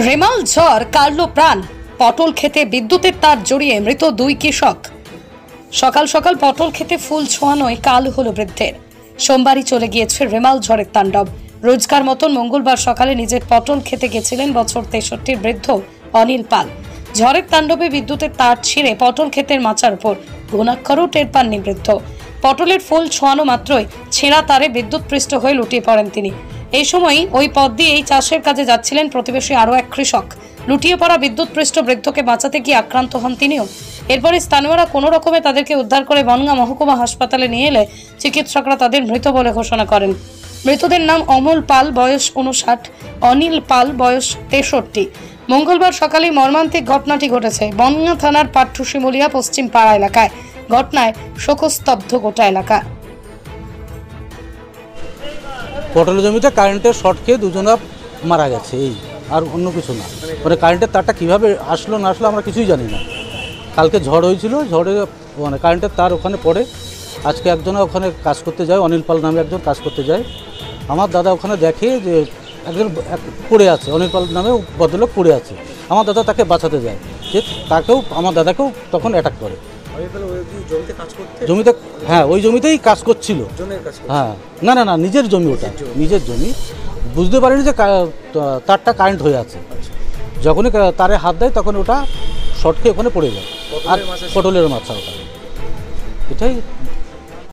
রেমাল ঝড় কাড়ল প্রাণ। পটল খেতে বিদ্যুতের তার জড়িয়ে মৃত দুই কৃষক। সকাল সকাল পটল খেতে ফুল ছোঁয়ানোয় কাল হলো বৃদ্ধের। সোমবারই চলে গিয়েছে রেমাল ঝড়ের তাণ্ডব। রোজকার মতন মঙ্গলবার সকালে নিজের পটল খেতে গেছিলেন বছর 63 বৃদ্ধ অনিল পাল। ঝড়ের তাণ্ডবে বিদ্যুতের তার ছিঁড়ে পটল ক্ষেতের মাচার উপর ঘুণাক্ষরও টের পাননি বৃদ্ধ। পটলের ফুল ছোঁয়ানো মাত্রই ছেঁড়া তারে বিদ্যুৎপৃষ্ট হয়ে লুটিয়ে পড়েন তিনি। এই সময় ওই পথ দিয়ে এই চাষের কাজে যাচ্ছিলেন প্রতিবেশী আরও এক কৃষক। লুটিয়ে পড়া বিদ্যুৎপৃষ্ট বৃদ্ধকে বাঁচাতে গিয়ে আক্রান্ত হন তিনিও। এরপরে স্থানীয়রা কোনো রকমে তাদেরকে উদ্ধার করে বনগাঁ মহকুমা হাসপাতালে নিয়ে এলে চিকিৎসকরা তাদের মৃত বলে ঘোষণা করেন। মৃতদের নাম অমল পাল, বয়স 59, অনিল পাল, বয়স 63। মঙ্গলবার সকালে মর্মান্তিক ঘটনাটি ঘটেছে বনগাঁ থানার পাট্টুশিমুলিয়া পশ্চিম পাড়া এলাকায়। ঘটনায় শোকস্তব্ধ গোটা এলাকা। পটলের জমিতে কারেন্টের শর্ট খেয়ে দুজনা মারা গেছে, এই আর অন্য কিছু না। মানে কারেন্টের তারটা কীভাবে আসলো না আসলো আমরা কিছুই জানি না। কালকে ঝড় হয়েছিল, ঝড়ে মানে কারেন্টের তার ওখানে পড়ে। আজকে একজনা ওখানে কাজ করতে যায়, অনিল পাল নামে একজন কাজ করতে যায়। আমার দাদা ওখানে দেখে যে একজন পড়ে আছে, অনিল পাল নামে ভদ্রলোক পড়ে আছে। আমার দাদা তাকে বাঁচাতে যায়, যে তাকেও আমার দাদাকেও তখন অ্যাটাক করে। জমিতে, হ্যাঁ ওই জমিতেই কাজ করছিল। হ্যাঁ না না না, নিজের জমি, ওটা নিজের জমি। বুঝতে পারিনি যে তারটা কারেন্ট হয়ে আছে। যখনই তারে হাত দেয় তখন ওটা শর্ট খেয়ে ওখানে পড়ে যায়। আর পটলের মাছা ওটা, এটাই